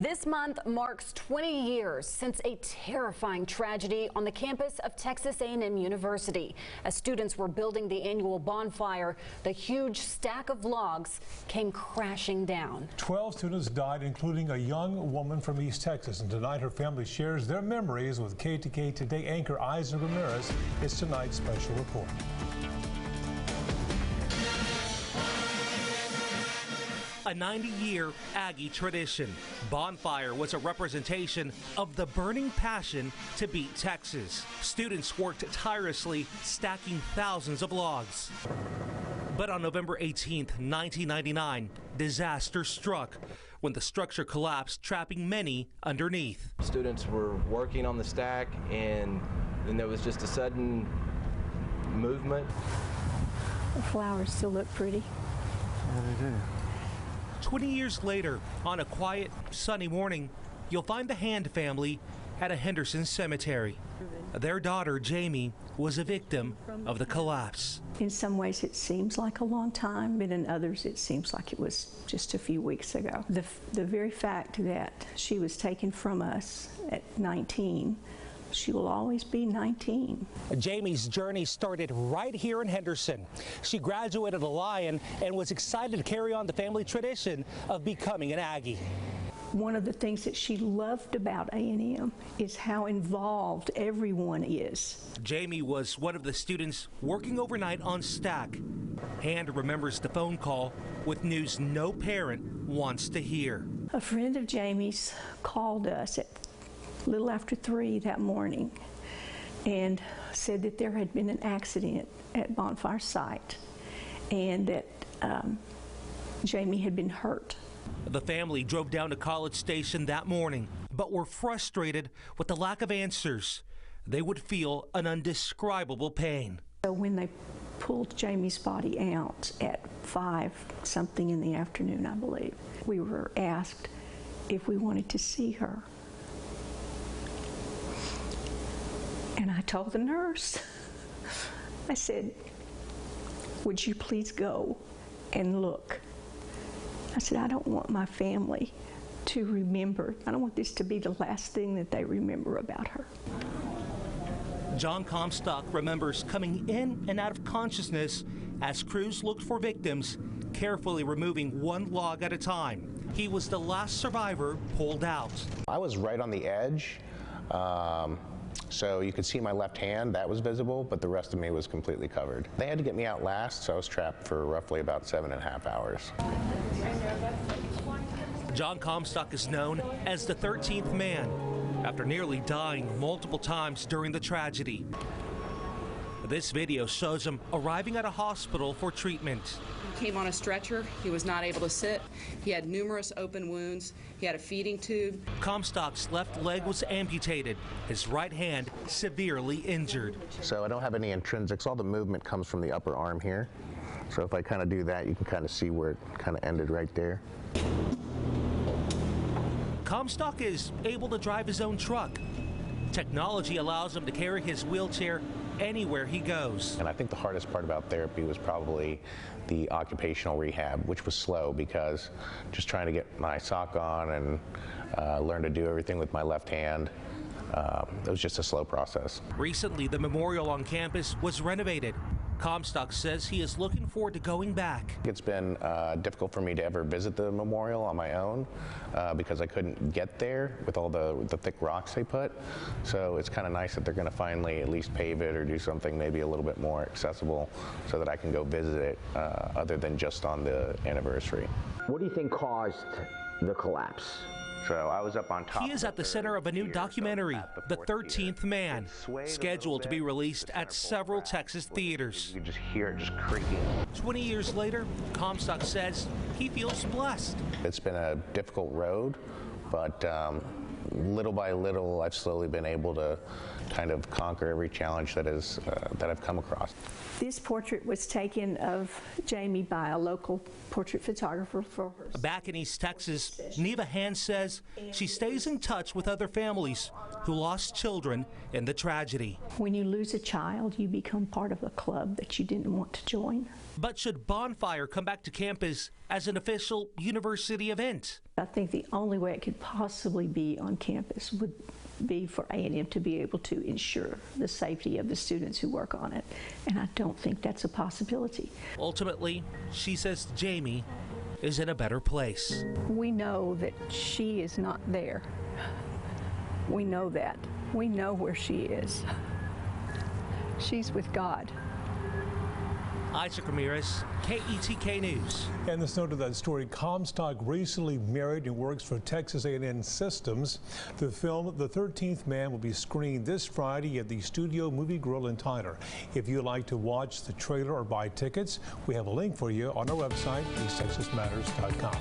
This month marks 20 years since a terrifying tragedy on the campus of Texas A&M University. As students were building the annual bonfire, the huge stack of logs came crashing down. 12 students died, including a young woman from East Texas. And tonight, her family shares their memories with KETK Today anchor Eisner Ramirez. It's tonight's special report. A 90-year Aggie tradition. Bonfire was a representation of the burning passion to beat Texas. Students worked tirelessly, stacking thousands of logs. But on November 18th, 1999, disaster struck when the structure collapsed, trapping many underneath. Students were working on the stack, and then there was just a sudden movement. The flowers still look pretty. Yeah, they do. 20 years later, on a quiet, sunny morning, you'll find the Hand family at a Henderson cemetery. Their daughter, Jamie, was a victim of the collapse. In some ways it seems like a long time, but in others it seems like it was just a few weeks ago. The very fact that she was taken from us at 19, she will always be 19. Jamie's journey started right here in Henderson. She graduated a Lion and was excited to carry on the family tradition of becoming an Aggie. One of the things that she loved about A&M is how involved everyone is. Jamie was one of the students working overnight on stack. Hand remembers the phone call with news no parent wants to hear. A friend of Jamie's called us at a little after 3 that morning and said that there had been an accident at Bonfire site and that Jamie had been hurt. The family drove down to College Station that morning, but were frustrated with the lack of answers. They would feel an indescribable pain. So when they pulled Jamie's body out at 5-something in the afternoon, I believe, we were asked if we wanted to see her. And I told the nurse, I said, would you please go and look? I said, I don't want my family to remember. I don't want this to be the last thing that they remember about her. John Comstock remembers coming in and out of consciousness as crews looked for victims, carefully removing one log at a time. He was the last survivor pulled out. I was right on the edge. So you could see my left hand, that was visible, but the rest of me was completely covered. They had to get me out last, so I was trapped for roughly about 7.5 hours. John Comstock is known as the 13th man after nearly dying multiple times during the tragedy. This video shows him arriving at a hospital for treatment. He came on a stretcher. He was not able to sit. He had numerous open wounds. He had a feeding tube. Comstock's left leg was amputated, his right hand severely injured. So I don't have any intrinsics. All the movement comes from the upper arm here. So if I kind of do that, you can kind of see where it kind of ended right there. Comstock is able to drive his own truck. Technology allows him to carry his wheelchair anywhere he goes. And I think the hardest part about therapy was probably the occupational rehab, which was slow because just trying to get my sock on and learn to do everything with my left hand, it was just a slow process. Recently, the memorial on campus was renovated. Comstock says he is looking forward to going back. It's been difficult for me to ever visit the memorial on my own because I couldn't get there with all the thick rocks they put. So it's kind of nice that they're going to finally at least pave it or do something maybe a little bit more accessible so that I can go visit it other than just on the anniversary. What do you think caused the collapse? So I was up on top. He is at the center of a new documentary, The 13th Man, scheduled to be released at several Texas theaters. You can just hear it just creaking. 20 years later, Comstock says he feels blessed. It's been a difficult road, but little by little, I've slowly been able to kind of conquer every challenge that I've come across. This portrait was taken of Jamie by a local portrait photographer for her. Back in East Texas, Neva Hand says she stays in touch with other families who lost children in the tragedy. When you lose a child, you become part of a club that you didn't want to join. But should Bonfire come back to campus as an official university event? I think the only way it could possibly be on campus would be for A&M to be able to ensure the safety of the students who work on it, and I don't think that's a possibility. Ultimately, she says Jamie is in a better place. We know that she is not there. We know that. We know where she is. She's with God. Isaac Ramirez, KETK News. And this note of that story, Comstock recently married and works for Texas A&M Systems. The film, The 13th Man, will be screened this Friday at the Studio Movie Grill in Tyler. If you'd like to watch the trailer or buy tickets, we have a link for you on our website, easttexasmatters.com.